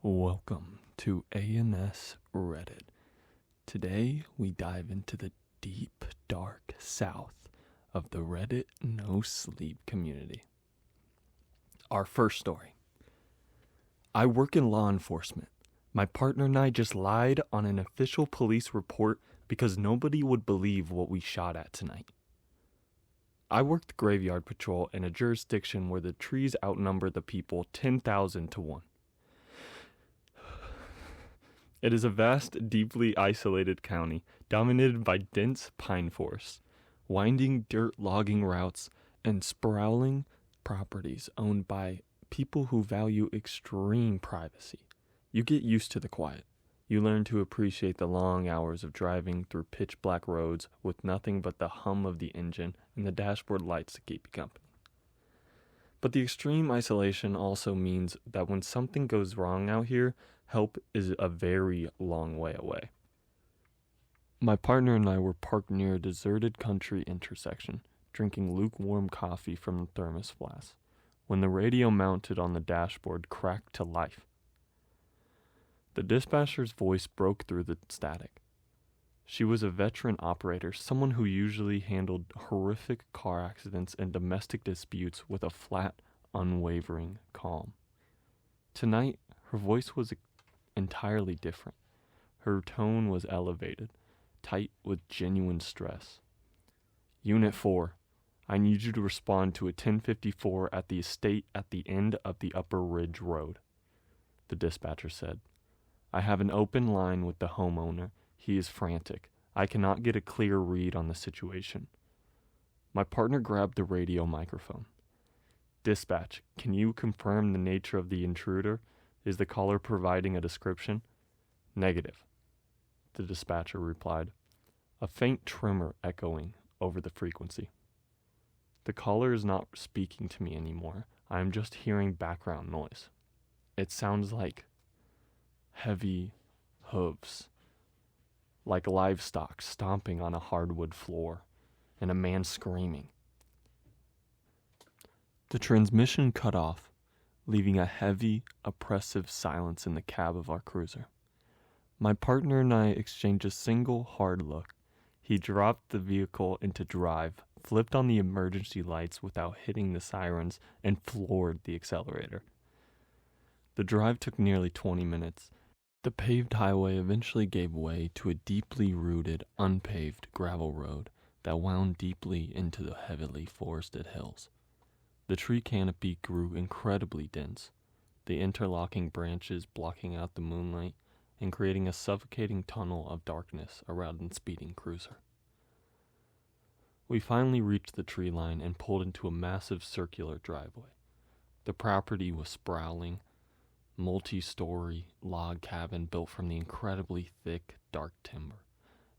Welcome to A&S Reddit. Today we dive into the deep, dark south of the Reddit no sleep community. Our first story. I work in law enforcement. My partner and I just lied on an official police report because nobody would believe what we shot at tonight. I work the graveyard patrol in a jurisdiction where the trees outnumber the people 10,000 to 1. It is a vast, deeply isolated county dominated by dense pine forests, winding dirt logging routes, and sprawling properties owned by people who value extreme privacy. You get used to the quiet. You learn to appreciate the long hours of driving through pitch-black roads with nothing but the hum of the engine and the dashboard lights to keep you company. But the extreme isolation also means that when something goes wrong out here, help is a very long way away. My partner and I were parked near a deserted country intersection, drinking lukewarm coffee from the thermos flask, when the radio mounted on the dashboard cracked to life. The dispatcher's voice broke through the static. She was a veteran operator, someone who usually handled horrific car accidents and domestic disputes with a flat, unwavering calm. Tonight, her voice was entirely different. Her tone was elevated, tight with genuine stress. Unit 4, I need you to respond to a 1054 at the estate at the end of the Upper Ridge Road, the dispatcher said. I have an open line with the homeowner. He is frantic. I cannot get a clear read on the situation. My partner grabbed the radio microphone. Dispatch, can you confirm the nature of the intruder? Is the caller providing a description? Negative, the dispatcher replied, a faint tremor echoing over the frequency. The caller is not speaking to me anymore. I am just hearing background noise. It sounds like heavy hooves, like livestock stomping on a hardwood floor, and a man screaming. The transmission cut off, leaving a heavy, oppressive silence in the cab of our cruiser. My partner and I exchanged a single hard look. He dropped the vehicle into drive, flipped on the emergency lights without hitting the sirens, and floored the accelerator. The drive took nearly 20 minutes. The paved highway eventually gave way to a deeply rooted, unpaved gravel road that wound deeply into the heavily forested hills. The tree canopy grew incredibly dense, the interlocking branches blocking out the moonlight and creating a suffocating tunnel of darkness around the speeding cruiser. We finally reached the tree line and pulled into a massive circular driveway. The property was sprawling, multi-story log cabin built from the incredibly thick, dark timber.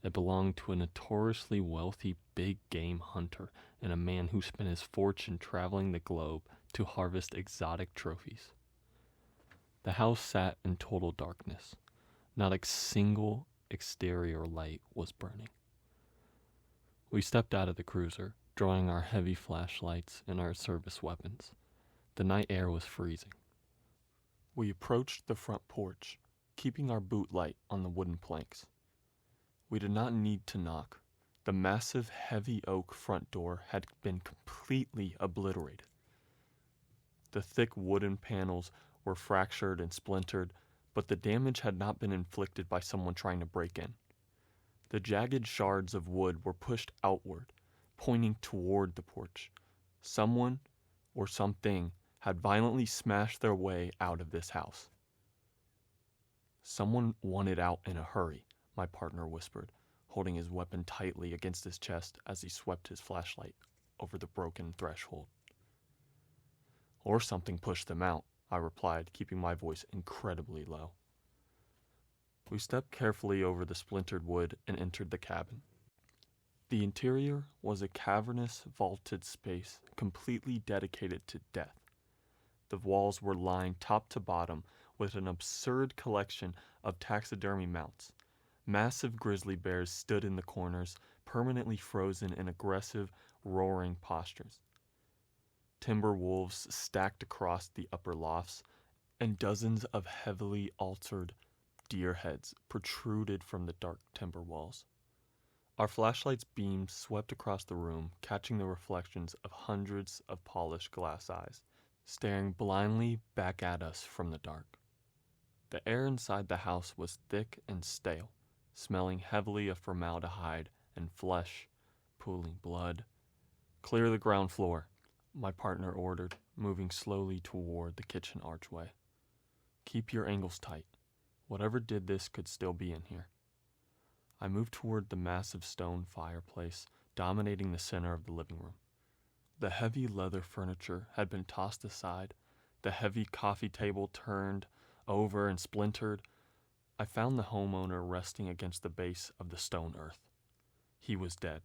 It belonged to a notoriously wealthy big game hunter and a man who spent his fortune traveling the globe to harvest exotic trophies. The house sat in total darkness. Not a single exterior light was burning. We stepped out of the cruiser, drawing our heavy flashlights and our service weapons. The night air was freezing. We approached the front porch, keeping our boot light on the wooden planks. We did not need to knock. The massive, heavy oak front door had been completely obliterated. The thick wooden panels were fractured and splintered, but the damage had not been inflicted by someone trying to break in. The jagged shards of wood were pushed outward, pointing toward the porch. Someone or something had violently smashed their way out of this house. Someone wanted out in a hurry, my partner whispered, holding his weapon tightly against his chest as he swept his flashlight over the broken threshold. Or something pushed them out, I replied, keeping my voice incredibly low. We stepped carefully over the splintered wood and entered the cabin. The interior was a cavernous, vaulted space completely dedicated to death. The walls were lined top to bottom with an absurd collection of taxidermy mounts. Massive grizzly bears stood in the corners, permanently frozen in aggressive, roaring postures. Timber wolves stacked across the upper lofts, and dozens of heavily altered deer heads protruded from the dark timber walls. Our flashlight's beams swept across the room, catching the reflections of hundreds of polished glass eyes, staring blindly back at us from the dark. The air inside the house was thick and stale, smelling heavily of formaldehyde and flesh, pooling blood. "Clear the ground floor," my partner ordered, moving slowly toward the kitchen archway. "Keep your angles tight. Whatever did this could still be in here." I moved toward the massive stone fireplace dominating the center of the living room. The heavy leather furniture had been tossed aside, the heavy coffee table turned over and splintered. I found the homeowner resting against the base of the stone earth. He was dead.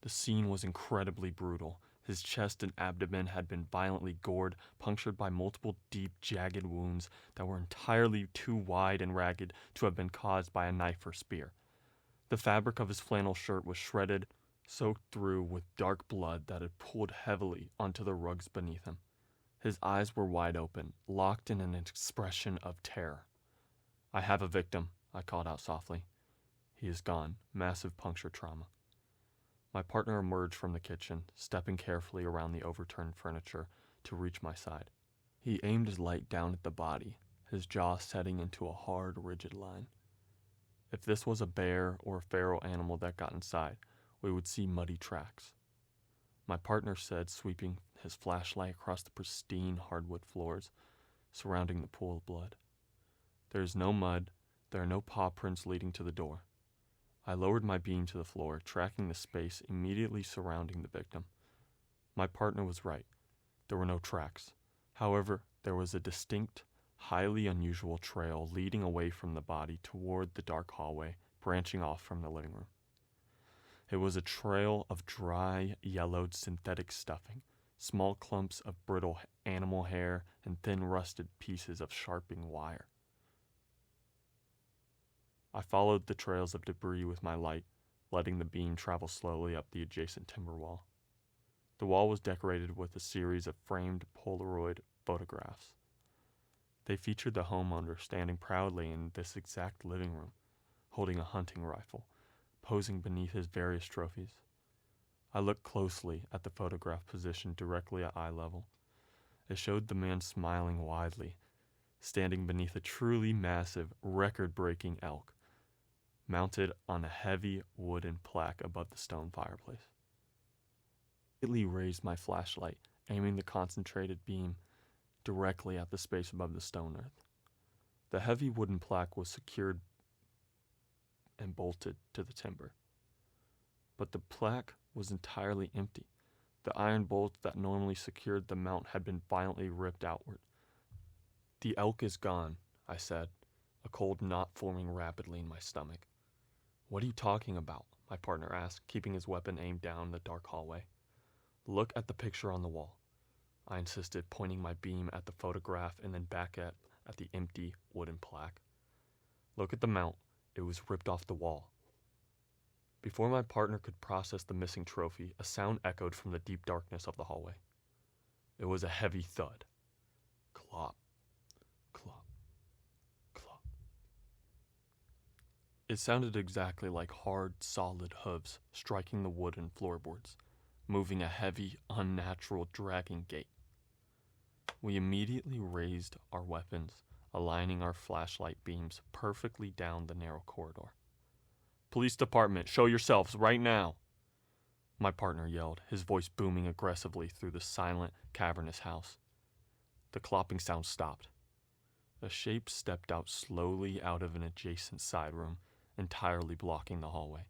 The scene was incredibly brutal. His chest and abdomen had been violently gored, punctured by multiple deep, jagged wounds that were entirely too wide and ragged to have been caused by a knife or spear. The fabric of his flannel shirt was shredded, soaked through with dark blood that had pooled heavily onto the rugs beneath him. His eyes were wide open, locked in an expression of terror. "I have a victim," I called out softly. "He is gone. Massive puncture trauma." My partner emerged from the kitchen, stepping carefully around the overturned furniture to reach my side. He aimed his light down at the body, his jaw setting into a hard, rigid line. If this was a bear or a feral animal that got inside, we would see muddy tracks. My partner said, sweeping his flashlight across the pristine hardwood floors surrounding the pool of blood. "There is no mud. There are no paw prints leading to the door." I lowered my beam to the floor, tracking the space immediately surrounding the victim. My partner was right. There were no tracks. However, there was a distinct, highly unusual trail leading away from the body toward the dark hallway branching off from the living room. It was a trail of dry, yellowed synthetic stuffing, small clumps of brittle animal hair, and thin rusted pieces of sharpening wire. I followed the trails of debris with my light, letting the beam travel slowly up the adjacent timber wall. The wall was decorated with a series of framed Polaroid photographs. They featured the homeowner standing proudly in this exact living room, holding a hunting rifle, posing beneath his various trophies. I looked closely at the photograph positioned directly at eye level. It showed the man smiling widely, standing beneath a truly massive, record-breaking elk, mounted on a heavy wooden plaque above the stone fireplace. I immediately raised my flashlight, aiming the concentrated beam directly at the space above the stone earth. The heavy wooden plaque was secured and bolted to the timber. But the plaque was entirely empty. The iron bolts that normally secured the mount had been violently ripped outward. "The elk is gone," I said, a cold knot forming rapidly in my stomach. "What are you talking about?" my partner asked, keeping his weapon aimed down the dark hallway. "Look at the picture on the wall," I insisted, pointing my beam at the photograph and then back at the empty wooden plaque. "Look at the mount. It was ripped off the wall." Before my partner could process the missing trophy, a sound echoed from the deep darkness of the hallway. It was a heavy thud. Clop, clop, clop. It sounded exactly like hard, solid hooves striking the wooden floorboards, moving a heavy, unnatural, dragging gait. We immediately raised our weapons, aligning our flashlight beams perfectly down the narrow corridor. "Police department, show yourselves right now!" my partner yelled, his voice booming aggressively through the silent, cavernous house. The clopping sound stopped. A shape stepped out slowly out of an adjacent side room, entirely blocking the hallway.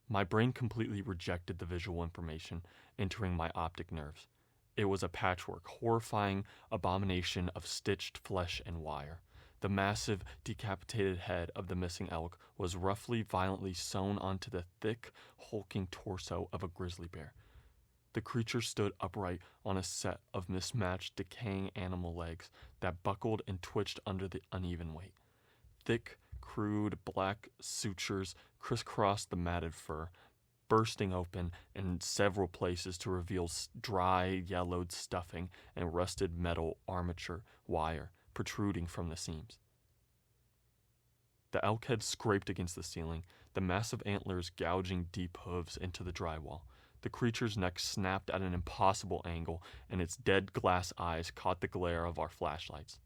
My brain completely rejected the visual information entering my optic nerves. It was a patchwork, horrifying abomination of stitched flesh and wire. The massive, decapitated head of the missing elk was roughly, violently sewn onto the thick, hulking torso of a grizzly bear. The creature stood upright on a set of mismatched, decaying animal legs that buckled and twitched under the uneven weight. Thick, crude, black sutures crisscrossed the matted fur, bursting open in several places to reveal dry, yellowed stuffing and rusted metal armature wire protruding from the seams. The elk head scraped against the ceiling, the massive antlers gouging deep hooves into the drywall. The creature's neck snapped at an impossible angle, and its dead glass eyes caught the glare of our flashlights.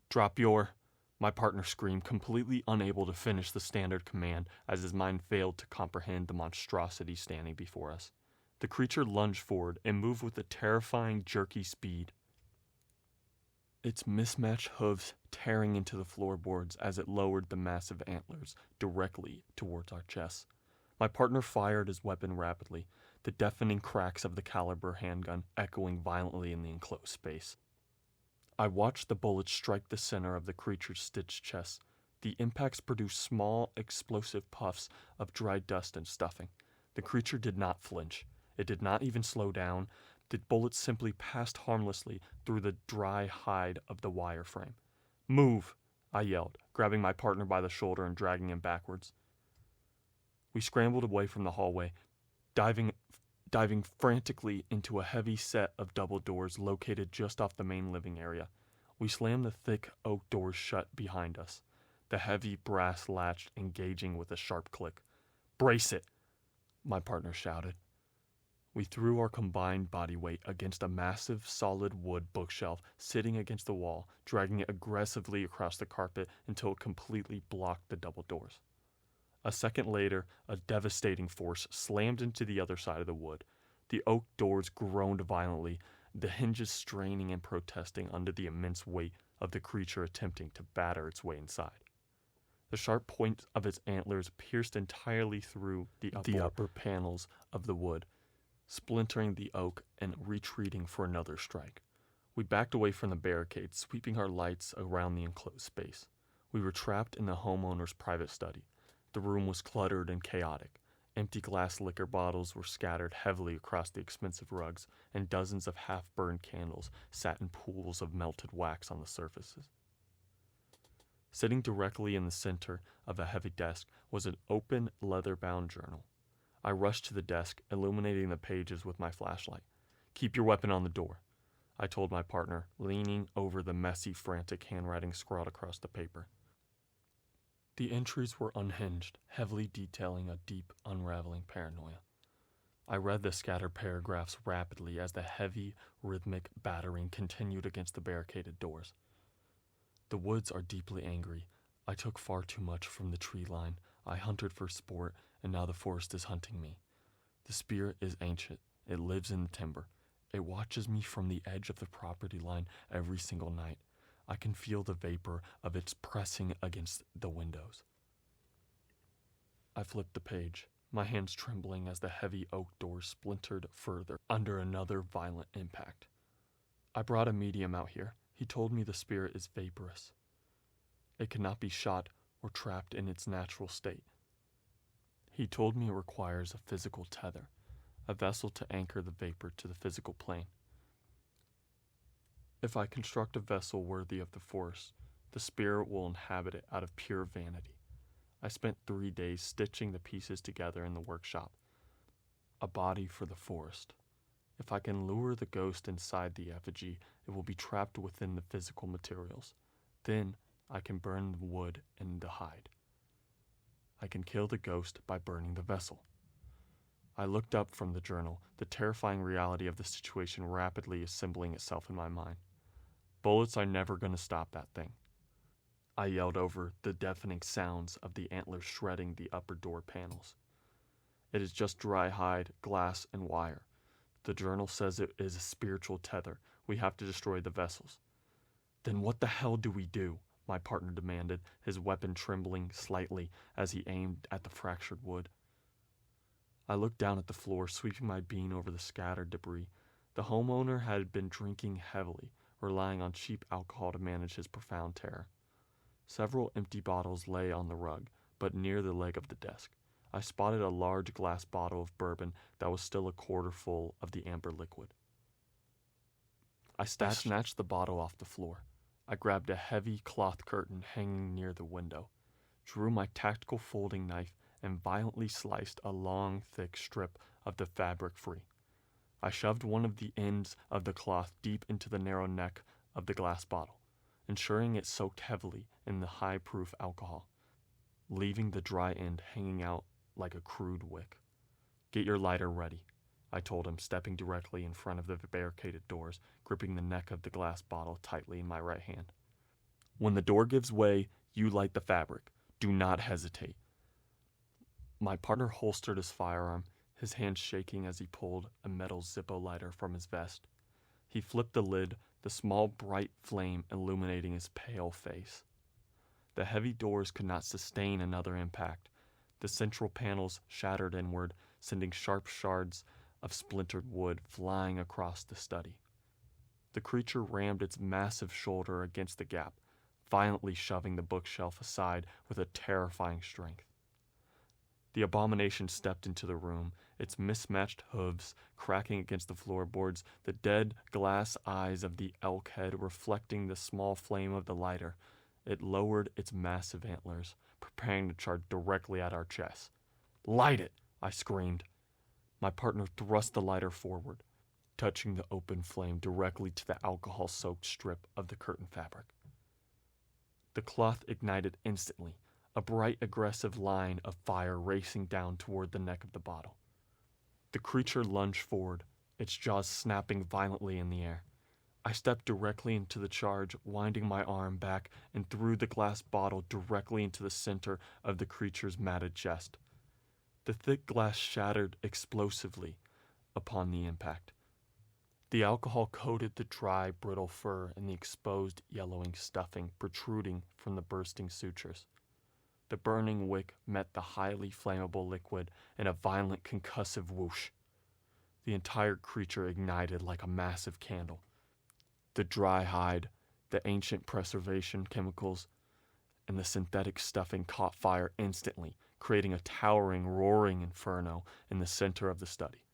"Drop your..." My partner screamed, completely unable to finish the standard command as his mind failed to comprehend the monstrosity standing before us. The creature lunged forward and moved with a terrifying, jerky speed, its mismatched hooves tearing into the floorboards as it lowered the massive antlers directly towards our chests. My partner fired his weapon rapidly, the deafening cracks of the caliber handgun echoing violently in the enclosed space. I watched the bullets strike the center of the creature's stitched chest. The impacts produced small, explosive puffs of dry dust and stuffing. The creature did not flinch. It did not even slow down. The bullets simply passed harmlessly through the dry hide of the wireframe. "Move!" I yelled, grabbing my partner by the shoulder and dragging him backwards. We scrambled away from the hallway, diving frantically into a heavy set of double doors located just off the main living area. We slammed the thick oak doors shut behind us, the heavy brass latch engaging with a sharp click. "Brace it!" my partner shouted. We threw our combined body weight against a massive solid wood bookshelf sitting against the wall, dragging it aggressively across the carpet until it completely blocked the double doors. A second later, a devastating force slammed into the other side of the wood. The oak doors groaned violently, the hinges straining and protesting under the immense weight of the creature attempting to batter its way inside. The sharp point of its antlers pierced entirely through the upper panels of the wood, splintering the oak and retreating for another strike. We backed away from the barricade, sweeping our lights around the enclosed space. We were trapped in the homeowner's private study. The room was cluttered and chaotic. Empty glass liquor bottles were scattered heavily across the expensive rugs, and dozens of half-burned candles sat in pools of melted wax on the surfaces. Sitting directly in the center of a heavy desk was an open, leather-bound journal. I rushed to the desk, illuminating the pages with my flashlight. "Keep your weapon on the door," I told my partner, leaning over the messy, frantic handwriting scrawled across the paper. The entries were unhinged, heavily detailing a deep, unraveling paranoia. I read the scattered paragraphs rapidly as the heavy, rhythmic battering continued against the barricaded doors. "The woods are deeply angry. I took far too much from the tree line. I hunted for sport, and now the forest is hunting me. The spirit is ancient. It lives in the timber. It watches me from the edge of the property line every single night. I can feel the vapor of its pressing against the windows." I flipped the page, my hands trembling as the heavy oak doors splintered further under another violent impact. "I brought a medium out here. He told me the spirit is vaporous. It cannot be shot or trapped in its natural state. He told me it requires a physical tether, a vessel to anchor the vapor to the physical plane. If I construct a vessel worthy of the forest, the spirit will inhabit it out of pure vanity. I spent 3 days stitching the pieces together in the workshop. A body for the forest. If I can lure the ghost inside the effigy, it will be trapped within the physical materials. Then I can burn the wood and the hide. I can kill the ghost by burning the vessel." I looked up from the journal, the terrifying reality of the situation rapidly assembling itself in my mind. "Bullets are never going to stop that thing," I yelled over the deafening sounds of the antlers shredding the upper door panels. "It is just dry hide, glass, and wire. The journal says it is a spiritual tether. We have to destroy the vessels." "Then what the hell do we do?" my partner demanded, his weapon trembling slightly as he aimed at the fractured wood. I looked down at the floor, sweeping my bean over the scattered debris. The homeowner had been drinking heavily, relying on cheap alcohol to manage his profound terror. Several empty bottles lay on the rug, but near the leg of the desk, I spotted a large glass bottle of bourbon that was still a quarter full of the amber liquid. I snatched the bottle off the floor. I grabbed a heavy cloth curtain hanging near the window, drew my tactical folding knife, and violently sliced a long, thick strip of the fabric free. I shoved one of the ends of the cloth deep into the narrow neck of the glass bottle, ensuring it soaked heavily in the high-proof alcohol, leaving the dry end hanging out like a crude wick. "Get your lighter ready," I told him, stepping directly in front of the barricaded doors, gripping the neck of the glass bottle tightly in my right hand. "When the door gives way, you light the fabric. Do not hesitate." My partner holstered his firearm, his hand shaking as he pulled a metal Zippo lighter from his vest. He flipped the lid, the small bright flame illuminating his pale face. The heavy doors could not sustain another impact. The central panels shattered inward, sending sharp shards of splintered wood flying across the study. The creature rammed its massive shoulder against the gap, violently shoving the bookshelf aside with a terrifying strength. The abomination stepped into the room, its mismatched hooves cracking against the floorboards, the dead glass eyes of the elk head reflecting the small flame of the lighter. It lowered its massive antlers, preparing to charge directly at our chests. "Light it!" I screamed. My partner thrust the lighter forward, touching the open flame directly to the alcohol-soaked strip of the curtain fabric. The cloth ignited instantly, a bright, aggressive line of fire racing down toward the neck of the bottle. The creature lunged forward, its jaws snapping violently in the air. I stepped directly into the charge, winding my arm back and threw the glass bottle directly into the center of the creature's matted chest. The thick glass shattered explosively upon the impact. The alcohol coated the dry, brittle fur and the exposed, yellowing stuffing protruding from the bursting sutures. The burning wick met the highly flammable liquid in a violent concussive whoosh. The entire creature ignited like a massive candle. The dry hide, the ancient preservation chemicals, and the synthetic stuffing caught fire instantly, creating a towering, roaring inferno in the center of the study.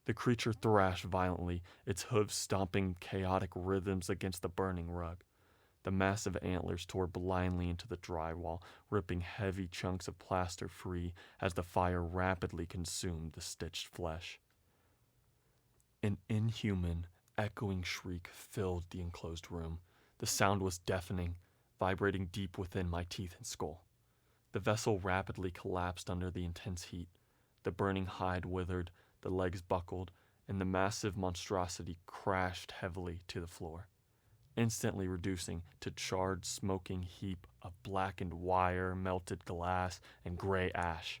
The creature thrashed violently, its hooves stomping chaotic rhythms against the burning rug. The massive antlers tore blindly into the drywall, ripping heavy chunks of plaster free as the fire rapidly consumed the stitched flesh. An inhuman, echoing shriek filled the enclosed room. The sound was deafening, vibrating deep within my teeth and skull. The vessel rapidly collapsed under the intense heat. The burning hide withered, the legs buckled, and the massive monstrosity crashed heavily to the floor, instantly reducing to charred, smoking heap of blackened wire, melted glass, and gray ash.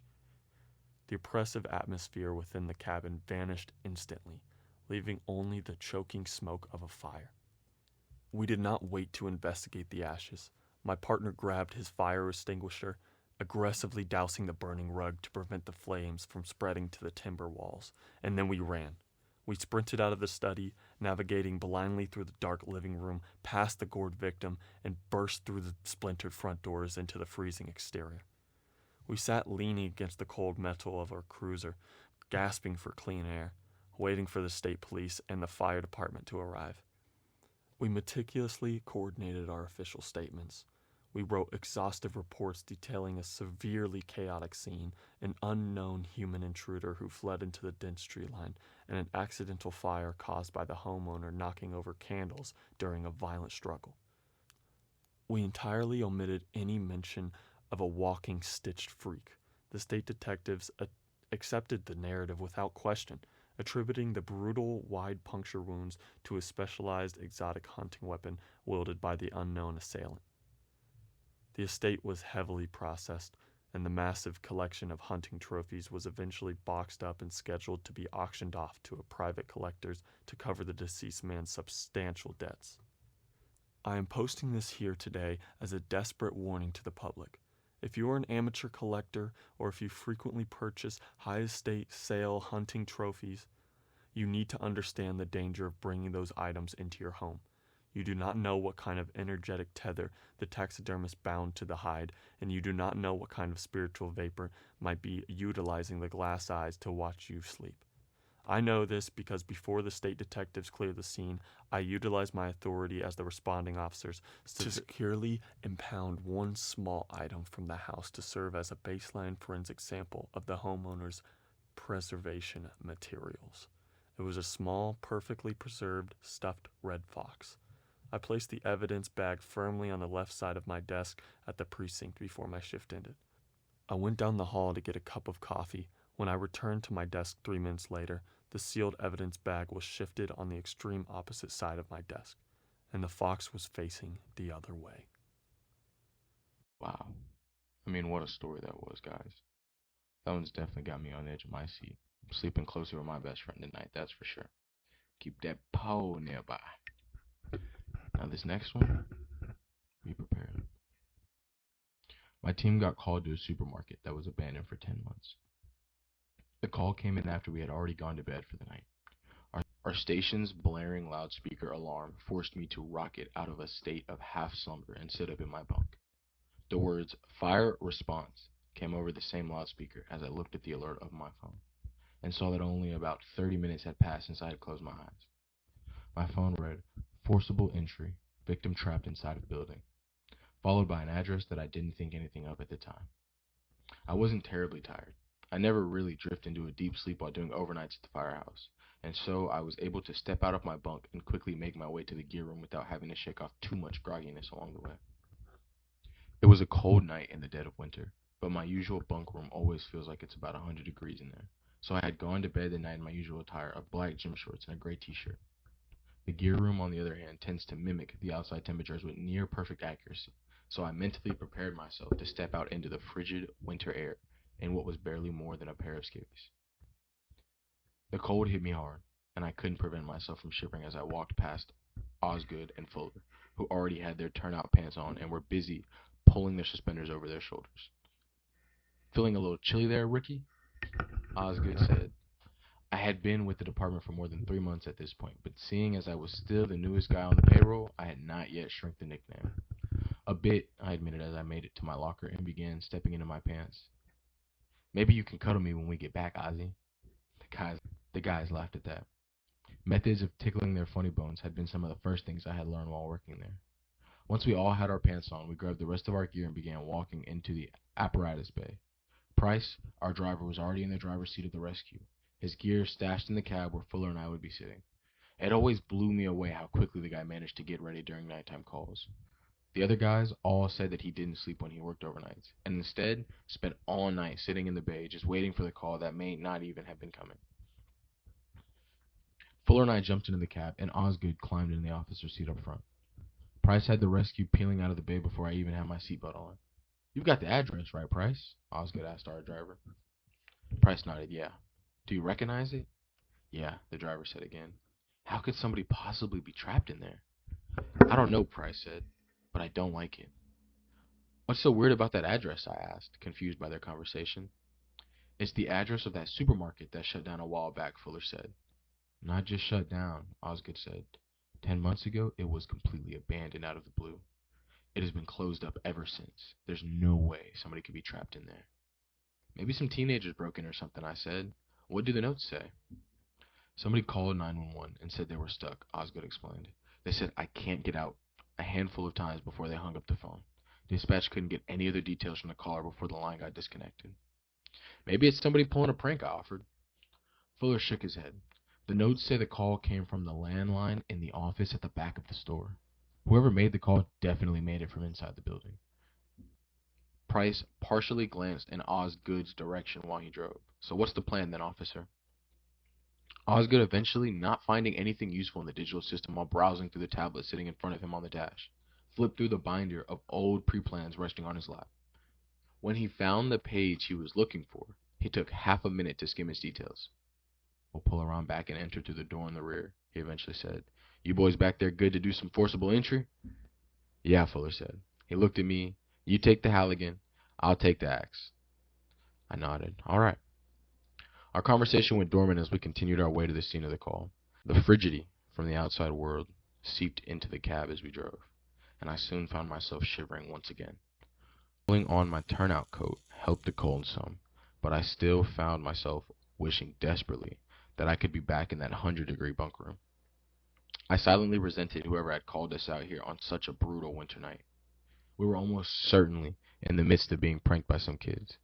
The oppressive atmosphere within the cabin vanished instantly, leaving only the choking smoke of a fire. We did not wait to investigate the ashes. My partner grabbed his fire extinguisher, aggressively dousing the burning rug to prevent the flames from spreading to the timber walls, and then we ran. We sprinted out of the study, navigating blindly through the dark living room, past the gored victim, and burst through the splintered front doors into the freezing exterior. We sat leaning against the cold metal of our cruiser, gasping for clean air, waiting for the state police and the fire department to arrive. We meticulously coordinated our official statements. We wrote exhaustive reports detailing a severely chaotic scene, an unknown human intruder who fled into the dense tree line, and an accidental fire caused by the homeowner knocking over candles during a violent struggle. We entirely omitted any mention of a walking stitched freak. The state detectives accepted the narrative without question, attributing the brutal, wide puncture wounds to a specialized exotic hunting weapon wielded by the unknown assailant. The estate was heavily processed, and the massive collection of hunting trophies was eventually boxed up and scheduled to be auctioned off to a private collectors to cover the deceased man's substantial debts. I am posting this here today as a desperate warning to the public. If you are an amateur collector, or if you frequently purchase high estate sale hunting trophies, you need to understand the danger of bringing those items into your home. You do not know what kind of energetic tether the taxidermist bound to the hide, and you do not know what kind of spiritual vapor might be utilizing the glass eyes to watch you sleep. I know this because before the state detectives cleared the scene, I utilized my authority as the responding officers to securely impound one small item from the house to serve as a baseline forensic sample of the homeowner's preservation materials. It was a small, perfectly preserved, stuffed red fox. I placed the evidence bag firmly on the left side of my desk at the precinct before my shift ended. I went down the hall to get a cup of coffee. When I returned to my desk 3 minutes later, the sealed evidence bag was shifted on the extreme opposite side of my desk, and the fox was facing the other way. Wow. I mean, what a story that was, guys. That one's definitely got me on the edge of my seat. I'm sleeping closer with my best friend tonight, that's for sure. Keep that pole nearby. Now, this next one, be prepared. My team got called to a supermarket that was abandoned for 10 months. The call came in after we had already gone to bed for the night. Our station's blaring loudspeaker alarm forced me to rocket out of a state of half slumber and sit up in my bunk. The words "fire response" came over the same loudspeaker as I looked at the alert of my phone and saw that only about 30 minutes had passed since I had closed my eyes. My phone read, "Forcible entry, victim trapped inside of building," followed by an address that I didn't think anything of at the time. I wasn't terribly tired. I never really drifted into a deep sleep while doing overnights at the firehouse, and so I was able to step out of my bunk and quickly make my way to the gear room without having to shake off too much grogginess along the way. It was a cold night in the dead of winter, but my usual bunk room always feels like it's about 100 degrees in there, so I had gone to bed the night in my usual attire of black gym shorts and a gray t-shirt. The gear room, on the other hand, tends to mimic the outside temperatures with near perfect accuracy, so I mentally prepared myself to step out into the frigid winter air in what was barely more than a pair of skivvies. The cold hit me hard, and I couldn't prevent myself from shivering as I walked past Osgood and Fuller, who already had their turnout pants on and were busy pulling their suspenders over their shoulders. "Feeling a little chilly there, Ricky?" Osgood said. I had been with the department for more than 3 months at this point, but seeing as I was still the newest guy on the payroll, I had not yet shirked the nickname. "A bit," I admitted as I made it to my locker and began stepping into my pants. "Maybe you can cuddle me when we get back, Ozzy." The guys laughed at that. Methods of tickling their funny bones had been some of the first things I had learned while working there. Once we all had our pants on, we grabbed the rest of our gear and began walking into the apparatus bay. Price, our driver, was already in the driver's seat of the rescue, his gear stashed in the cab where Fuller and I would be sitting. It always blew me away how quickly the guy managed to get ready during nighttime calls. The other guys all said that he didn't sleep when he worked overnights, and instead spent all night sitting in the bay just waiting for the call that may not even have been coming. Fuller and I jumped into the cab, and Osgood climbed in the officer's seat up front. Price had the rescue peeling out of the bay before I even had my seatbelt on. "You've got the address, right, Price?" Osgood asked our driver. Price nodded, "Yeah." "Do you recognize it?" "Yeah," the driver said again. "How could somebody possibly be trapped in there?" "I don't know," Price said, "but I don't like it." "What's so weird about that address?" I asked, confused by their conversation. "It's the address of that supermarket that shut down a while back," Fuller said. "Not just shut down," Osgood said. 10 months ago, it was completely abandoned out of the blue. It has been closed up ever since. There's no way somebody could be trapped in there." "Maybe some teenagers broke in or something," I said. "What do the notes say?" "Somebody called 911 and said they were stuck," Osgood explained. "They said I can't get out a handful of times before they hung up the phone. Dispatch couldn't get any other details from the caller before the line got disconnected." "Maybe it's somebody pulling a prank," I offered. Fuller shook his head. "The notes say the call came from the landline in the office at the back of the store. Whoever made the call definitely made it from inside the building." Price partially glanced in Osgood's direction while he drove. "So what's the plan then, officer?" Osgood, eventually not finding anything useful in the digital system while browsing through the tablet sitting in front of him on the dash, flipped through the binder of old pre-plans resting on his lap. When he found the page he was looking for, he took half a minute to skim its details. "We'll pull around back and enter through the door in the rear," he eventually said. "You boys back there good to do some forcible entry?" "Yeah," Fuller said. He looked at me. "You take the Halligan. I'll take the axe." I nodded. "All right." Our conversation went dormant as we continued our way to the scene of the call. The frigidity from the outside world seeped into the cab as we drove, and I soon found myself shivering once again. Pulling on my turnout coat helped the cold some, but I still found myself wishing desperately that I could be back in that 100-degree bunk room. I silently resented whoever had called us out here on such a brutal winter night. We were almost certainly in the midst of being pranked by some kids.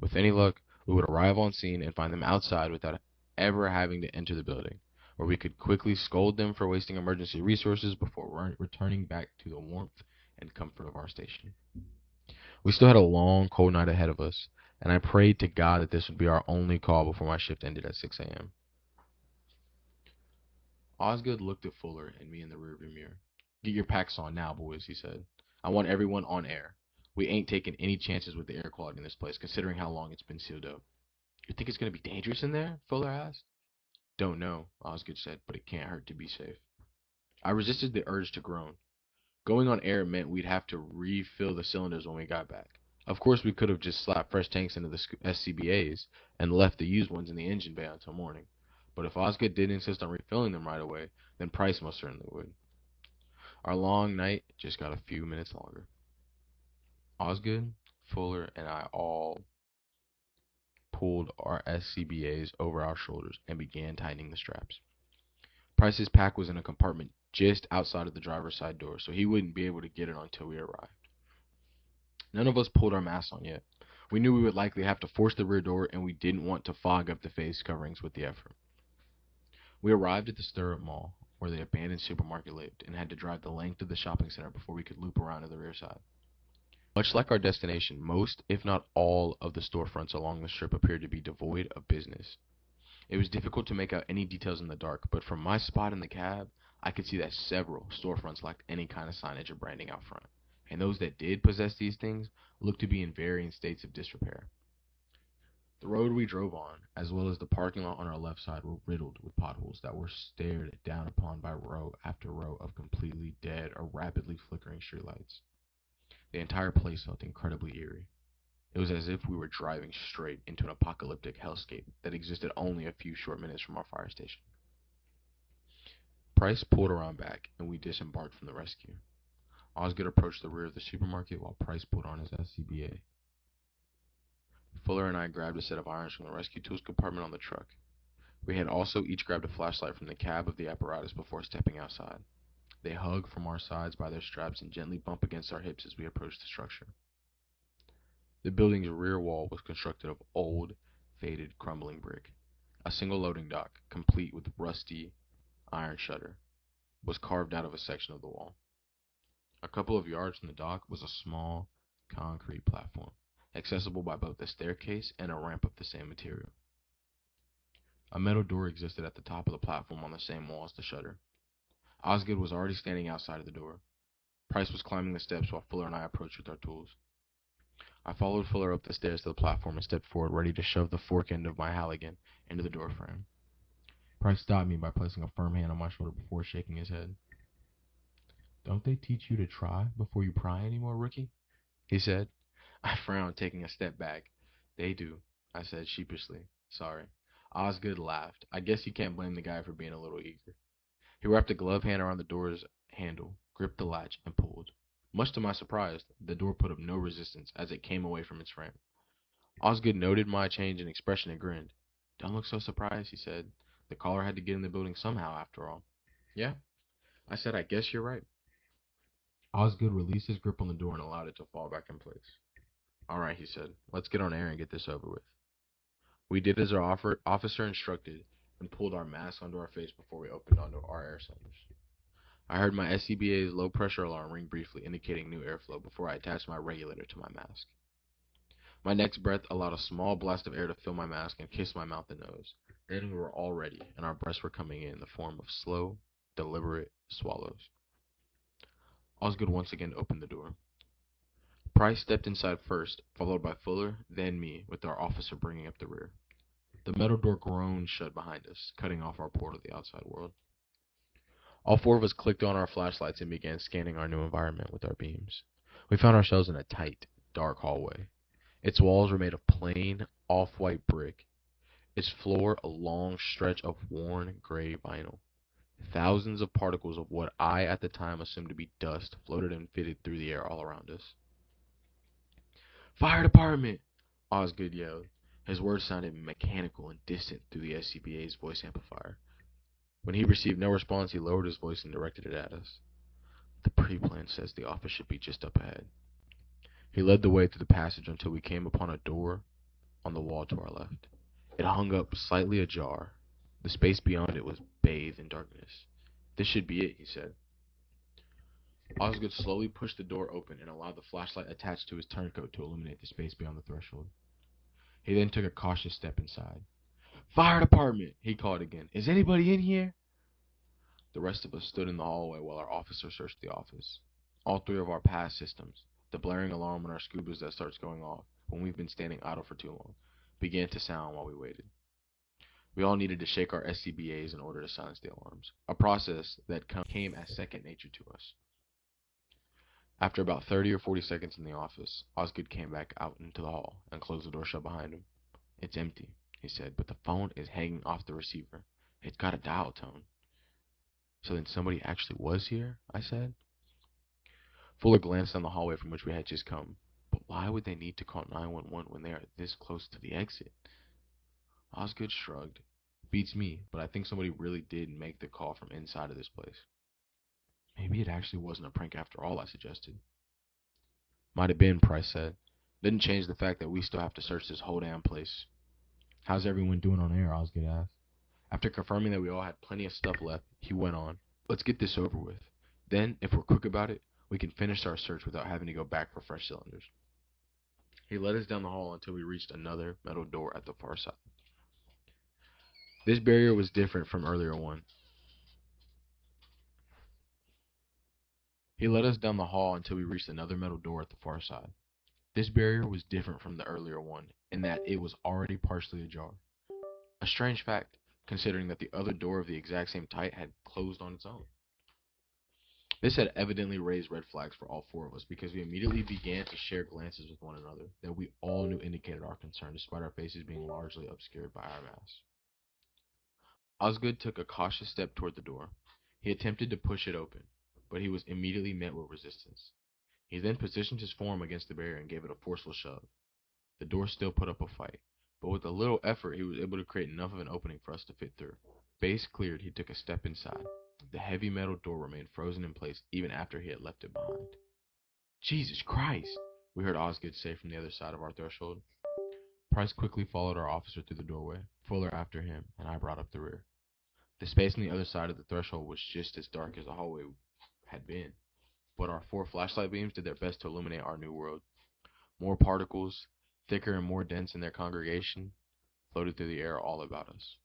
With any luck, we would arrive on scene and find them outside without ever having to enter the building. where we could quickly scold them for wasting emergency resources before returning back to the warmth and comfort of our station. We still had a long, cold night ahead of us, and I prayed to God that this would be our only call before my shift ended at 6 a.m. Osgood looked at Fuller and me in the rearview mirror. "Get your packs on now, boys," he said. "I want everyone on air. We ain't taking any chances with the air quality in this place, considering how long it's been sealed up." "You think it's going to be dangerous in there?" Fuller asked. "Don't know," Osgood said, "but it can't hurt to be safe." I resisted the urge to groan. Going on air meant we'd have to refill the cylinders when we got back. Of course, we could have just slapped fresh tanks into the SCBAs and left the used ones in the engine bay until morning. But if Osgood did insist on refilling them right away, then Price most certainly would. Our long night just got a few minutes longer. Osgood, Fuller, and I all pulled our SCBAs over our shoulders and began tightening the straps. Price's pack was in a compartment just outside of the driver's side door, so he wouldn't be able to get it until we arrived. None of us pulled our masks on yet. We knew we would likely have to force the rear door, and we didn't want to fog up the face coverings with the effort. We arrived at the Stirrup Mall, where the abandoned supermarket lived, and had to drive the length of the shopping center before we could loop around to the rear side. Much like our destination, most, if not all, of the storefronts along the strip appeared to be devoid of business. It was difficult to make out any details in the dark, but from my spot in the cab, I could see that several storefronts lacked any kind of signage or branding out front, and those that did possess these things looked to be in varying states of disrepair. The road we drove on, as well as the parking lot on our left side, were riddled with potholes that were stared down upon by row after row of completely dead or rapidly flickering streetlights. The entire place felt incredibly eerie. It was as if we were driving straight into an apocalyptic hellscape that existed only a few short minutes from our fire station. Price pulled around back, and we disembarked from the rescue. Osgood approached the rear of the supermarket while Price pulled on his SCBA. Fuller and I grabbed a set of irons from the rescue tools compartment on the truck. We had also each grabbed a flashlight from the cab of the apparatus before stepping outside. They hug from our sides by their straps and gently bump against our hips as we approached the structure. The building's rear wall was constructed of old, faded, crumbling brick. A single loading dock, complete with rusty iron shutter, was carved out of a section of the wall. A couple of yards from the dock was a small concrete platform, accessible by both a staircase and a ramp of the same material. A metal door existed at the top of the platform on the same wall as the shutter. Osgood was already standing outside of the door. Price was climbing the steps while Fuller and I approached with our tools. I followed Fuller up the stairs to the platform and stepped forward, ready to shove the fork end of my Halligan into the door frame. Price stopped me by placing a firm hand on my shoulder before shaking his head. "Don't they teach you to try before you pry anymore, rookie?" he said. I frowned, taking a step back. "They do," I said sheepishly. "Sorry." Osgood laughed. I guess you can't blame the guy for being a little eager. He wrapped a glove hand around the door's handle, gripped the latch, and pulled. Much to my surprise, the door put up no resistance as it came away from its frame. Osgood noted my change in expression and grinned. "Don't look so surprised," he said. "The caller had to get in the building somehow, after all." "Yeah," I said. "I guess you're right." Osgood released his grip on the door and allowed it to fall back in place. "All right," he said. "Let's get on air and get this over with." We did as our officer instructed and pulled our masks onto our face before we opened onto our air cylinders. I heard my SCBA's low pressure alarm ring briefly, indicating new airflow before I attached my regulator to my mask. My next breath allowed a small blast of air to fill my mask and kiss my mouth and nose. Then we were all ready, and our breaths were coming in the form of slow, deliberate swallows. Osgood once again opened the door. Price stepped inside first, followed by Fuller, then me, with our officer bringing up the rear. The metal door groaned shut behind us, cutting off our portal to the outside world. All four of us clicked on our flashlights and began scanning our new environment with our beams. We found ourselves in a tight, dark hallway. Its walls were made of plain, off-white brick. Its floor a long stretch of worn, gray vinyl. Thousands of particles of what I at the time assumed to be dust floated and fitted through the air all around us. "Fire department!" Osgood yelled. His words sounded mechanical and distant through the SCBA's voice amplifier. When he received no response, he lowered his voice and directed it at us. "The pre-plan says the office should be just up ahead." He led the way through the passage until we came upon a door on the wall to our left. It hung up slightly ajar. The space beyond it was bathed in darkness. This should be it, he said. Osgood slowly pushed the door open and allowed the flashlight attached to his turncoat to illuminate the space beyond the threshold. He then took a cautious step inside. "Fire department!" he called again. "Is anybody in here?" The rest of us stood in the hallway while our officer searched the office. All three of our pass systems, the blaring alarm on our scubas that starts going off when we've been standing idle for too long, began to sound while we waited. We all needed to shake our SCBAs in order to silence the alarms, a process that came as second nature to us. After about 30 or 40 seconds in the office, Osgood came back out into the hall and closed the door shut behind him. "It's empty," he said, "but the phone is hanging off the receiver. It's got a dial tone." "So then somebody actually was here?" I said. Fuller glanced down the hallway from which we had just come. "But why would they need to call 911 when they are this close to the exit?" Osgood shrugged. "Beats me, but I think somebody really did make the call from inside of this place." "Maybe it actually wasn't a prank after all," I suggested. "Might have been," Price said. "Didn't change the fact that we still have to search this whole damn place." "How's everyone doing on air?" Osgood asked. After confirming that we all had plenty of stuff left, he went on. "Let's get this over with. Then, if we're quick about it, we can finish our search without having to go back for fresh cylinders." He led us down the hall until we reached another metal door at the far side. This barrier was different from earlier one. He led us down the hall until we reached another metal door at the far side. This barrier was different from the earlier one in that it was already partially ajar. A strange fact, considering that the other door of the exact same type had closed on its own. This had evidently raised red flags for all four of us because we immediately began to share glances with one another that we all knew indicated our concern despite our faces being largely obscured by our masks. Osgood took a cautious step toward the door. He attempted to push it open, but he was immediately met with resistance. He then positioned his form against the barrier and gave it a forceful shove. The door still put up a fight, but with a little effort he was able to create enough of an opening for us to fit through. Base cleared, he took a step inside. The heavy metal door remained frozen in place even after he had left it behind. "Jesus Christ!" we heard Osgood say from the other side of our threshold. Price quickly followed our officer through the doorway, Fuller after him, and I brought up the rear. The space on the other side of the threshold was just as dark as the hallway had been, but our four flashlight beams did their best to illuminate our new world. More particles, thicker and more dense in their congregation, floated through the air all about us.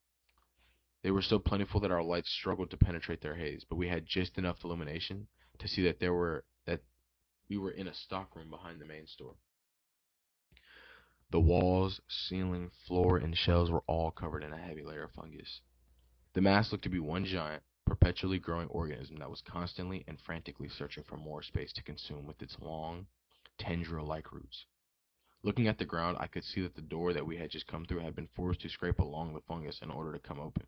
They were so plentiful that our lights struggled to penetrate their haze, but we had just enough illumination to see that we were in a stockroom behind the main store. The walls, ceiling, floor, and shelves were all covered in a heavy layer of fungus. The mass looked to be one giant, perpetually growing organism that was constantly and frantically searching for more space to consume with its long, tendril-like roots. Looking at the ground, I could see that the door that we had just come through had been forced to scrape along the fungus in order to come open.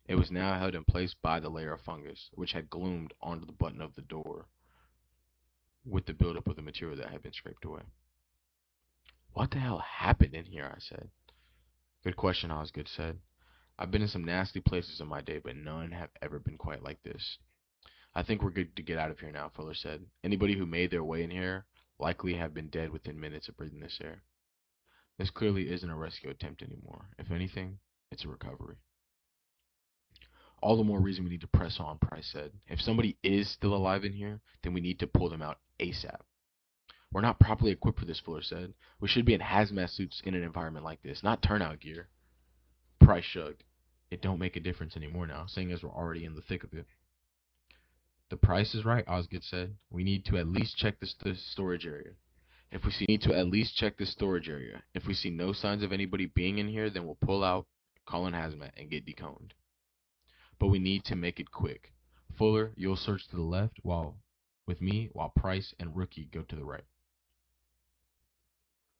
It was now held in place by the layer of fungus, which had glued onto the button of the door with the buildup of the material that had been scraped away. "What the hell happened in here?" I said. "Good question," Osgood said. "I've been in some nasty places in my day, but none have ever been quite like this." "I think we're good to get out of here now," Fuller said. "Anybody who made their way in here likely have been dead within minutes of breathing this air. This clearly isn't a rescue attempt anymore. If anything, it's a recovery." "All the more reason we need to press on," Price said. "If somebody is still alive in here, then we need to pull them out ASAP." "We're not properly equipped for this," Fuller said. "We should be in hazmat suits in an environment like this, not turnout gear." Price shrugged. "It don't make a difference anymore now, seeing as we're already in the thick of it." "The price is right," Osgood said. "We need to at least check this storage area. If we see no signs of anybody being in here, then we'll pull out, call in hazmat, and get deconed. But we need to make it quick. Fuller, you'll search to the left while Price and Rookie go to the right."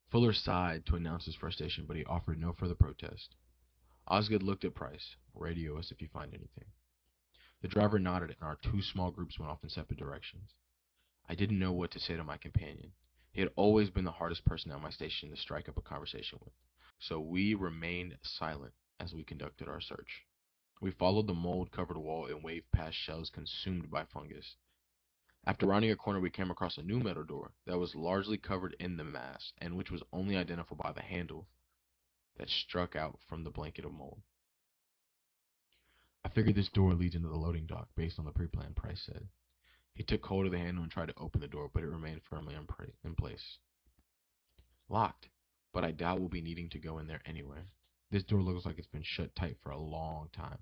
Fuller sighed to announce his frustration, but he offered no further protest. Osgood looked at Price. "Radio us if you find anything." The driver nodded, and our two small groups went off in separate directions. I didn't know what to say to my companion. He had always been the hardest person at my station to strike up a conversation with, so we remained silent as we conducted our search. We followed the mold-covered wall and waved past shells consumed by fungus. After rounding a corner, we came across a new metal door that was largely covered in the mass, and which was only identifiable by the handle that struck out from the blanket of mold. I figured this door leads into the loading dock based on the pre-plan, Price said. He took hold of the handle and tried to open the door, but it remained firmly in place. Locked, but I doubt we'll be needing to go in there anyway. This door looks like it's been shut tight for a long time.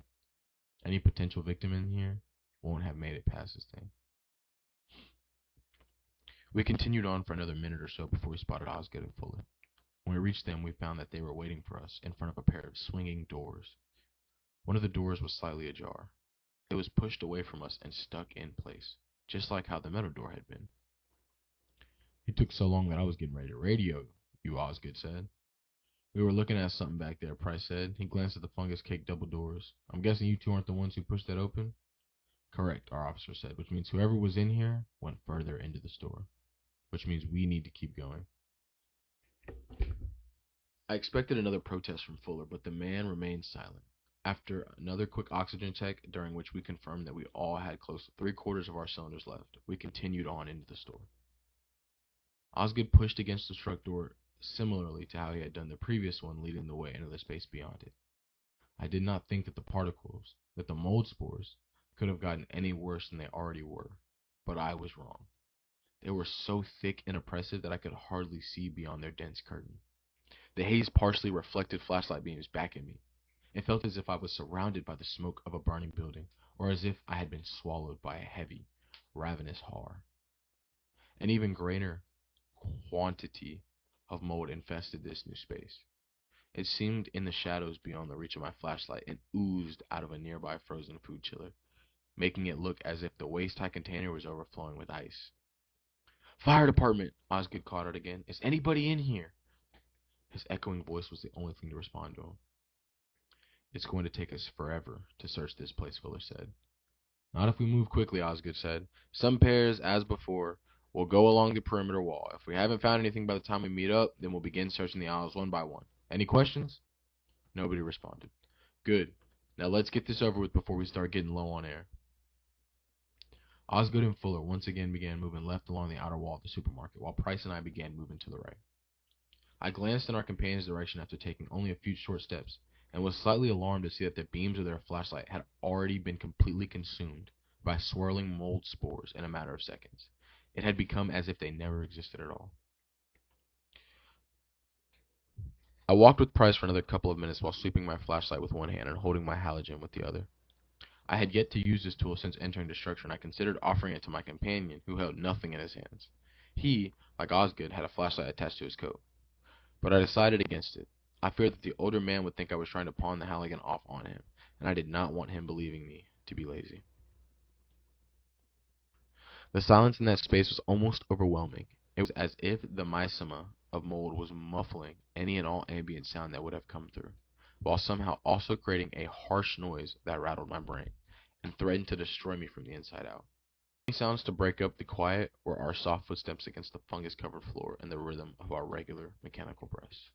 Any potential victim in here won't have made it past this thing. We continued on for another minute or so before we spotted Osgood and Fuller. When we reached them, we found that they were waiting for us in front of a pair of swinging doors. One of the doors was slightly ajar. It was pushed away from us and stuck in place, just like how the metal door had been. It took so long that I was getting ready to radio you, Osgood said. We were looking at something back there, Price said. He glanced at the fungus-caked double doors. I'm guessing you two aren't the ones who pushed that open? Correct, our officer said, which means whoever was in here went further into the store, which means we need to keep going. I expected another protest from Fuller, but the man remained silent. After another quick oxygen check, during which we confirmed that we all had close to 3/4 of our cylinders left, we continued on into the store. Osgood pushed against the truck door similarly to how he had done the previous one, leading the way into the space beyond it. I did not think that the mold spores, could have gotten any worse than they already were, but I was wrong. They were so thick and oppressive that I could hardly see beyond their dense curtain. The haze partially reflected flashlight beams back at me. It felt as if I was surrounded by the smoke of a burning building, or as if I had been swallowed by a heavy, ravenous horror. An even greater quantity of mold infested this new space. It seemed in the shadows beyond the reach of my flashlight and oozed out of a nearby frozen food chiller, making it look as if the waist-high container was overflowing with ice. Fire department! Osgood called out again. Is anybody in here? His echoing voice was the only thing to respond to him. It's going to take us forever to search this place, Fuller said. Not if we move quickly, Osgood said. Some pairs, as before, will go along the perimeter wall. If we haven't found anything by the time we meet up, then we'll begin searching the aisles one by one. Any questions? Nobody responded. Good. Now let's get this over with before we start getting low on air. Osgood and Fuller once again began moving left along the outer wall of the supermarket, while Price and I began moving to the right. I glanced in our companion's direction after taking only a few short steps, and was slightly alarmed to see that the beams of their flashlight had already been completely consumed by swirling mold spores in a matter of seconds. It had become as if they never existed at all. I walked with Price for another couple of minutes while sweeping my flashlight with one hand and holding my halogen with the other. I had yet to use this tool since entering the structure, and I considered offering it to my companion, who held nothing in his hands. He, like Osgood, had a flashlight attached to his coat. But I decided against it. I feared that the older man would think I was trying to pawn the halogen off on him, and I did not want him believing me to be lazy. The silence in that space was almost overwhelming. It was as if the miasma of mold was muffling any and all ambient sound that would have come through, while somehow also creating a harsh noise that rattled my brain and threatened to destroy me from the inside out. The only sounds to break up the quiet were our soft footsteps against the fungus-covered floor and the rhythm of our regular mechanical breaths.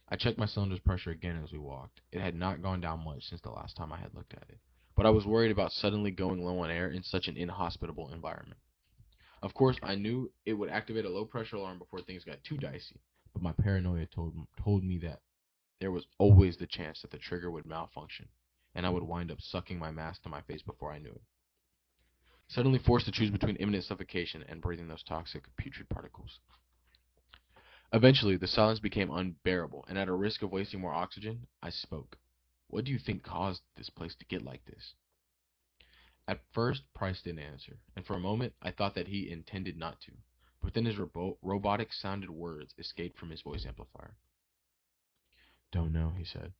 I checked my cylinder's pressure again as we walked. It had not gone down much since the last time I had looked at it, but I was worried about suddenly going low on air in such an inhospitable environment. Of course, I knew it would activate a low-pressure alarm before things got too dicey, but my paranoia told me that there was always the chance that the trigger would malfunction, and I would wind up sucking my mask to my face before I knew it. Suddenly forced to choose between imminent suffocation and breathing those toxic, putrid particles. Eventually, the silence became unbearable, and at a risk of wasting more oxygen, I spoke. What do you think caused this place to get like this? At first, Price didn't answer, and for a moment I thought that he intended not to, but then his robotic-sounded words escaped from his voice amplifier. Don't know, he said.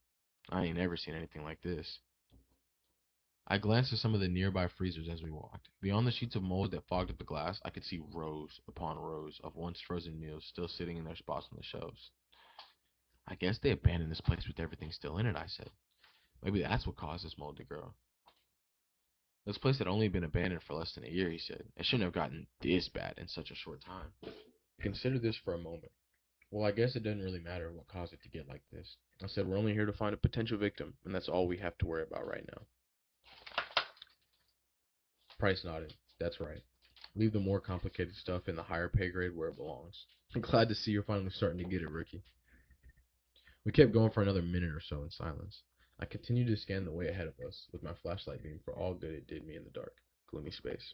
I ain't ever seen anything like this. I glanced at some of the nearby freezers as we walked. Beyond the sheets of mold that fogged up the glass, I could see rows upon rows of once frozen meals still sitting in their spots on the shelves. I guess they abandoned this place with everything still in it, I said. Maybe that's what caused this mold to grow. This place had only been abandoned for less than a year, he said. It shouldn't have gotten this bad in such a short time. Consider this for a moment. Well, I guess it doesn't really matter what caused it to get like this. I said we're only here to find a potential victim, and that's all we have to worry about right now. Price nodded. That's right. Leave the more complicated stuff in the higher pay grade where it belongs. I'm glad to see you're finally starting to get it, Rookie. We kept going for another minute or so in silence. I continued to scan the way ahead of us with my flashlight beam for all good it did me in the dark, gloomy space.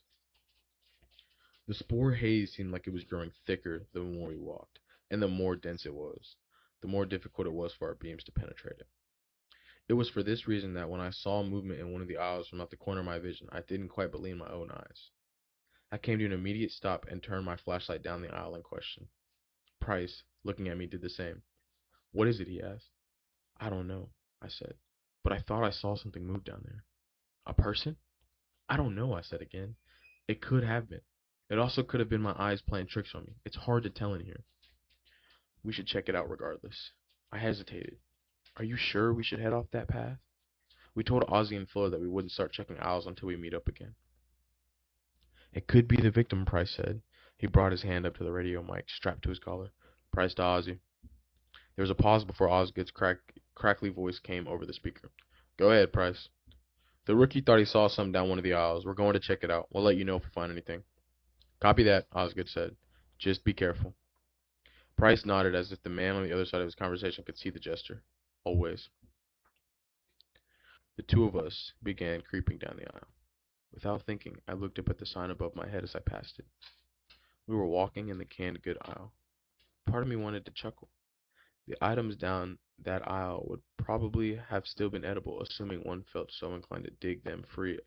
The spore haze seemed like it was growing thicker the more we walked, and the more dense it was, the more difficult it was for our beams to penetrate it. It was for this reason that when I saw movement in one of the aisles from out the corner of my vision, I didn't quite believe my own eyes. I came to an immediate stop and turned my flashlight down the aisle in question. Price, looking at me, did the same. "What is it?" he asked. "I don't know," I said, "but I thought I saw something move down there." "A person?" "I don't know," I said again. "It could have been. It also could have been my eyes playing tricks on me. It's hard to tell in here." "We should check it out regardless." I hesitated. "Are you sure we should head off that path?" We told Ozzy and Fuller that we wouldn't start checking aisles until we meet up again. "It could be the victim," Price said. He brought his hand up to the radio mic strapped to his collar. "Price to Ozzy." There was a pause before Osgood's crackly voice came over the speaker. "Go ahead, Price." "The rookie thought he saw something down one of the aisles. We're going to check it out. We'll let you know if we find anything." "Copy that," Osgood said. "Just be careful." Price nodded as if the man on the other side of his conversation could see the gesture. "Always." The two of us began creeping down the aisle. Without thinking, I looked up at the sign above my head as I passed it. We were walking in the canned good aisle. Part of me wanted to chuckle. The items down that aisle would probably have still been edible, assuming one felt so inclined to dig them free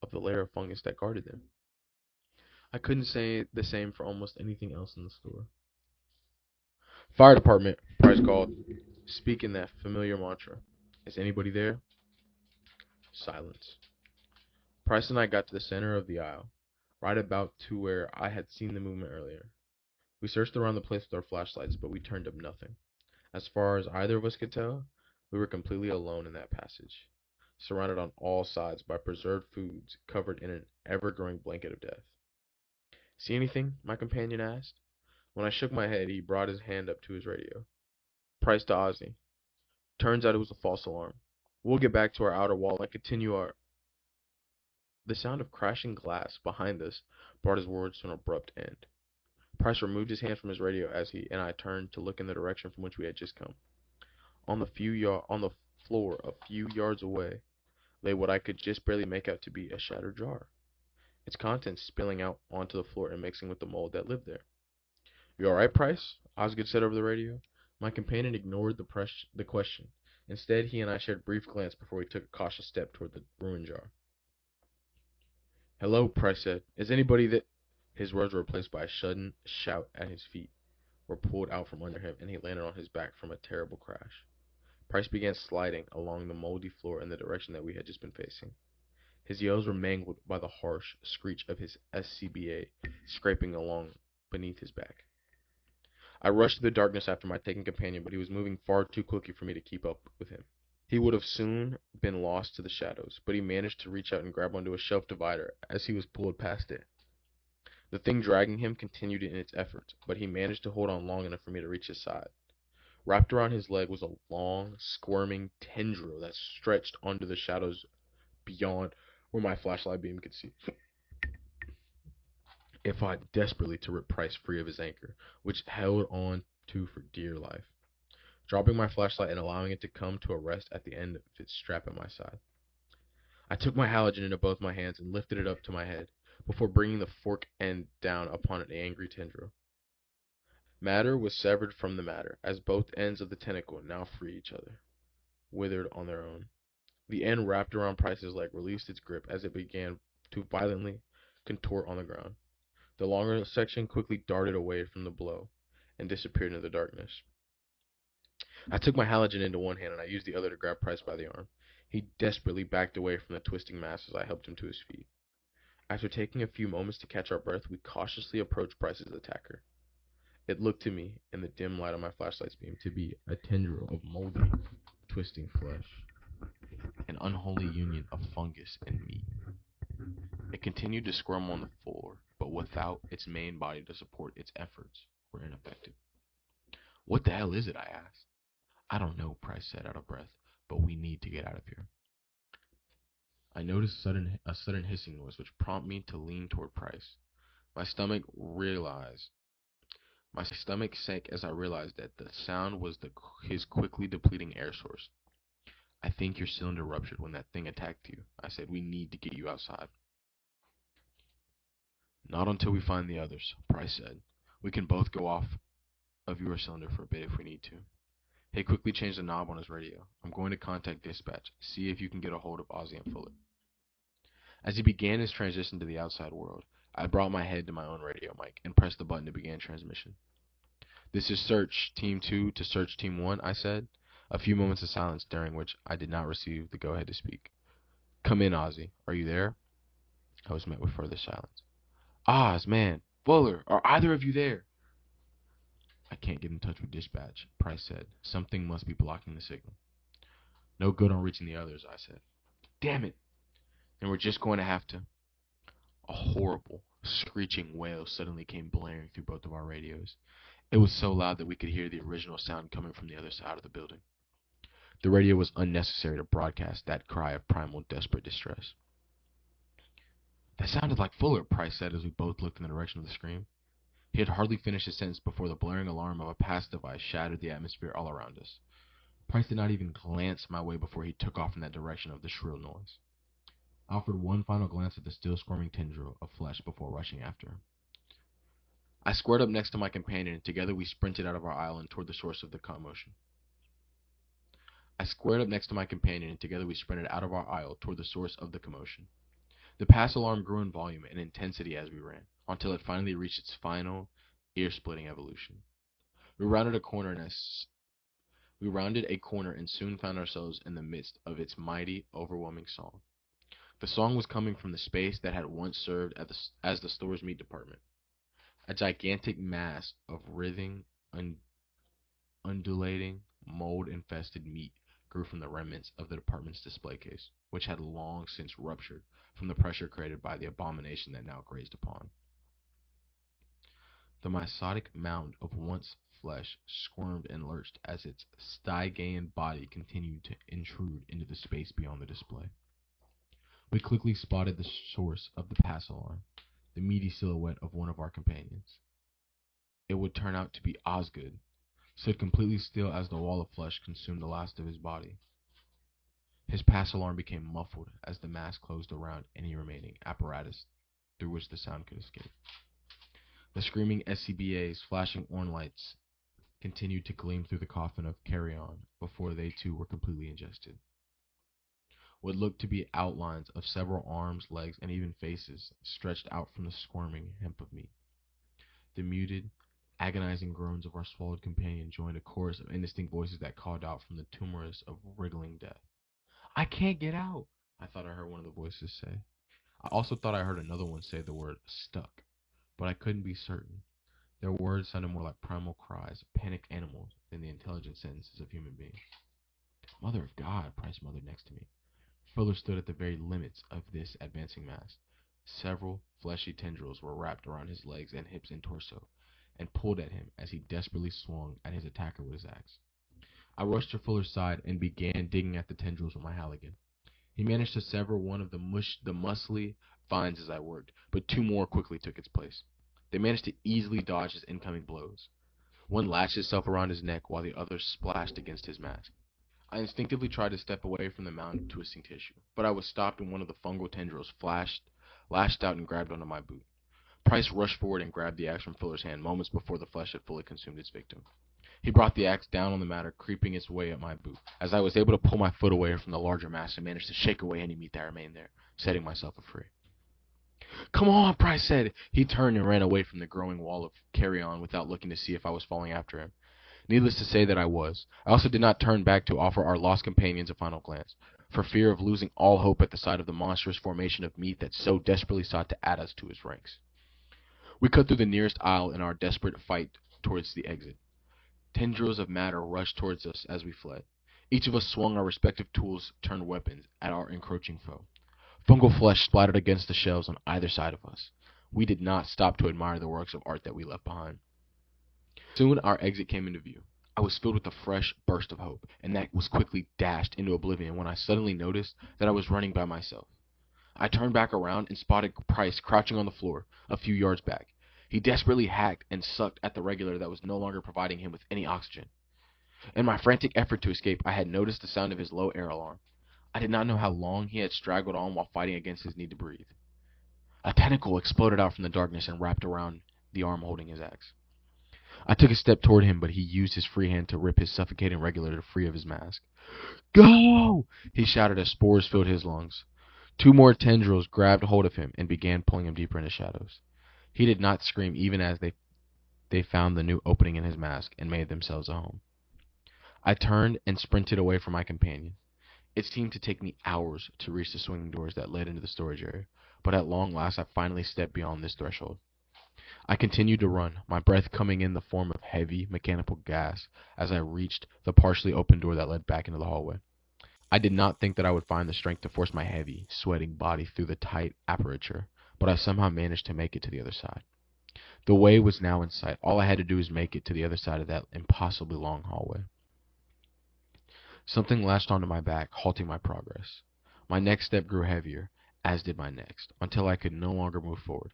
of the layer of fungus that guarded them. I couldn't say the same for almost anything else in the store. "Fire department," Price called, speaking that familiar mantra. "Is anybody there?" Silence. Price and I got to the center of the aisle, right about to where I had seen the movement earlier. We searched around the place with our flashlights, but we turned up nothing. As far as either of us could tell, we were completely alone in that passage, surrounded on all sides by preserved foods covered in an ever-growing blanket of death. "See anything?" my companion asked. When I shook my head, he brought his hand up to his radio. "Price to Ozzy. Turns out it was a false alarm. We'll get back to our outer wall and continue our—" The sound of crashing glass behind us brought his words to an abrupt end. Price removed his hand from his radio as he and I turned to look in the direction from which we had just come. On the floor a few yards away lay what I could just barely make out to be a shattered jar, its contents spilling out onto the floor and mixing with the mold that lived there. "You all right, Price?" Osgood said over the radio. My companion ignored the question. Instead, he and I shared a brief glance before we took a cautious step toward the ruined jar. "Hello," Price said. "Is anybody that—" His words were replaced by a sudden shout at his feet were pulled out from under him, and he landed on his back from a terrible crash. Price began sliding along the moldy floor in the direction that we had just been facing. His yells were mangled by the harsh screech of his SCBA scraping along beneath his back. I rushed through the darkness after my taken companion, but he was moving far too quickly for me to keep up with him. He would have soon been lost to the shadows, but he managed to reach out and grab onto a shelf divider as he was pulled past it. The thing dragging him continued in its efforts, but he managed to hold on long enough for me to reach his side. Wrapped around his leg was a long, squirming tendril that stretched onto the shadows beyond where my flashlight beam could see. It fought desperately to rip Price free of his anchor, which it held on to for dear life, dropping my flashlight and allowing it to come to a rest at the end of its strap at my side. I took my halogen into both my hands and lifted it up to my head, before bringing the fork end down upon an angry tendril. Matter was severed from the matter, as both ends of the tentacle now free each other, withered on their own. The end wrapped around Price's leg released its grip as it began to violently contort on the ground. The longer section quickly darted away from the blow and disappeared into the darkness. I took my halogen into one hand and I used the other to grab Price by the arm. He desperately backed away from the twisting mass as I helped him to his feet. After taking a few moments to catch our breath, we cautiously approached Price's attacker. It looked to me, in the dim light of my flashlight's beam, to be a tendril of moldy, twisting flesh, an unholy union of fungus and meat. It continued to squirm on the floor, but without its main body to support its efforts were ineffective. "What the hell is it?" I asked. "I don't know," Price said, out of breath, "but we need to get out of here." I noticed a sudden hissing noise which prompted me to lean toward Price. My stomach sank as I realized that the sound was his quickly depleting air source. I think your cylinder ruptured when that thing attacked you. I said, we need to get you outside. Not until we find the others, Price said. We can both go off of your cylinder for a bit if we need to. He quickly changed the knob on his radio. I'm going to contact dispatch, see if you can get a hold of Ozzy and Fuller. As he began his transition to the outside world, I brought my head to my own radio mic and pressed the button to begin transmission. This is Search Team 2 to Search Team 1, I said. A few moments of silence during which I did not receive the go-ahead to speak. Come in, Ozzy. Are you there? I was met with further silence. Oz, man, Fuller, are either of you there? I can't get in touch with dispatch, Price said. Something must be blocking the signal. No good on reaching the others, I said. Damn it. And we're just going to have to. A horrible, screeching wail suddenly came blaring through both of our radios. It was so loud that we could hear the original sound coming from the other side of the building. The radio was unnecessary to broadcast that cry of primal, desperate distress. That sounded like Fuller, Price said as we both looked in the direction of the scream. He had hardly finished his sentence before the blaring alarm of a pass device shattered the atmosphere all around us. Price did not even glance my way before he took off in that direction of the shrill noise. I offered one final glance at the still squirming tendril of flesh before rushing after him. I squared up next to my companion, and together we sprinted out of our island toward the source of the commotion. The pass alarm grew in volume and intensity as we ran, until it finally reached its final, ear-splitting evolution. We rounded a corner and soon found ourselves in the midst of its mighty, overwhelming song. The song was coming from the space that had once served as the store's meat department. A gigantic mass of writhing, undulating, mold-infested meat grew from the remnants of the department's display case, which had long since ruptured from the pressure created by the abomination that now grazed upon. The misotic mound of once flesh squirmed and lurched as its Stygian body continued to intrude into the space beyond the display. We quickly spotted the source of the pass alarm, the meaty silhouette of one of our companions. It would turn out to be Osgood, stood completely still as the wall of flesh consumed the last of his body. His pass alarm became muffled as the mass closed around any remaining apparatus through which the sound could escape. The screaming SCBA's flashing orange lights continued to gleam through the coffin of carry-on before they too were completely ingested. What looked to be outlines of several arms, legs, and even faces stretched out from the squirming hemp of meat. The muted, agonizing groans of our swallowed companion joined a chorus of indistinct voices that called out from the tumulus of wriggling death. I can't get out, I thought I heard one of the voices say. I also thought I heard another one say the word stuck, but I couldn't be certain. Their words sounded more like primal cries of panicked animals than the intelligent sentences of human beings. Mother of God, Price muttered next to me. Fuller stood at the very limits of this advancing mass. Several fleshy tendrils were wrapped around his legs and hips and torso, and pulled at him as he desperately swung at his attacker with his axe. I rushed to Fuller's side and began digging at the tendrils with my halligan. He managed to sever one of the muscly vines as I worked, but two more quickly took its place. They managed to easily dodge his incoming blows. One latched itself around his neck while the other splashed against his mask. I instinctively tried to step away from the mound of twisting tissue, but I was stopped when one of the fungal tendrils lashed out and grabbed onto my boot. Price rushed forward and grabbed the axe from Fuller's hand moments before the flesh had fully consumed its victim. He brought the axe down on the matter, creeping its way up my boot, as I was able to pull my foot away from the larger mass and managed to shake away any meat that remained there, setting myself free. Come on, Price said. He turned and ran away from the growing wall of carry-on without looking to see if I was following after him. Needless to say that I was. I also did not turn back to offer our lost companions a final glance, for fear of losing all hope at the sight of the monstrous formation of meat that so desperately sought to add us to its ranks. We cut through the nearest aisle in our desperate fight towards the exit. Tendrils of matter rushed towards us as we fled. Each of us swung our respective tools turned weapons at our encroaching foe. Fungal flesh splattered against the shelves on either side of us. We did not stop to admire the works of art that we left behind. Soon our exit came into view. I was filled with a fresh burst of hope, and that was quickly dashed into oblivion when I suddenly noticed that I was running by myself. I turned back around and spotted Price crouching on the floor, a few yards back. He desperately hacked and sucked at the regulator that was no longer providing him with any oxygen. In my frantic effort to escape, I had noticed the sound of his low air alarm. I did not know how long he had straggled on while fighting against his need to breathe. A tentacle exploded out from the darkness and wrapped around the arm holding his axe. I took a step toward him, but he used his free hand to rip his suffocating regulator free of his mask. Go! He shouted as spores filled his lungs. Two more tendrils grabbed hold of him and began pulling him deeper into shadows. He did not scream even as they found the new opening in his mask and made themselves a home. I turned and sprinted away from my companion. It seemed to take me hours to reach the swinging doors that led into the storage area, but at long last I finally stepped beyond this threshold. I continued to run, my breath coming in the form of heavy, mechanical gas as I reached the partially open door that led back into the hallway. I did not think that I would find the strength to force my heavy, sweating body through the tight aperture, but I somehow managed to make it to the other side. The way was now in sight. All I had to do was make it to the other side of that impossibly long hallway. Something latched onto my back, halting my progress. My next step grew heavier, as did my next, until I could no longer move forward.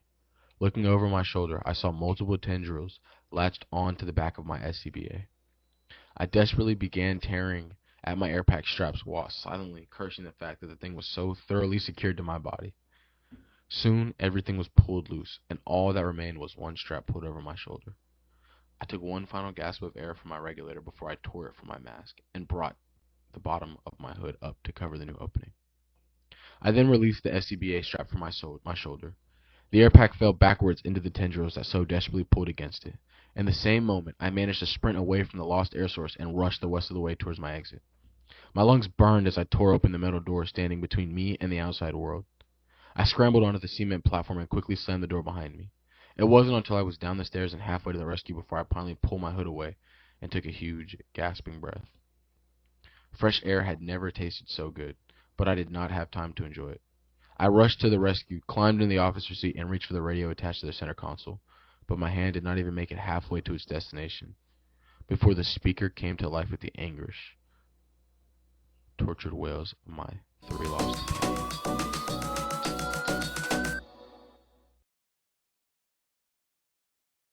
Looking over my shoulder, I saw multiple tendrils latched onto the back of my SCBA. I desperately began tearing at my airpack straps while silently cursing the fact that the thing was so thoroughly secured to my body. Soon, everything was pulled loose, and all that remained was one strap pulled over my shoulder. I took one final gasp of air from my regulator before I tore it from my mask and brought the bottom of my hood up to cover the new opening. I then released the SCBA strap from my shoulder. The airpack fell backwards into the tendrils that so desperately pulled against it. In the same moment, I managed to sprint away from the lost air source and rush the rest of the way towards my exit. My lungs burned as I tore open the metal door standing between me and the outside world. I scrambled onto the cement platform and quickly slammed the door behind me. It wasn't until I was down the stairs and halfway to the rescue before I finally pulled my hood away and took a huge, gasping breath. Fresh air had never tasted so good, but I did not have time to enjoy it. I rushed to the rescue, climbed in the officer's seat, and reached for the radio attached to the center console, but my hand did not even make it halfway to its destination before the speaker came to life with the anguish, tortured wails of my three lost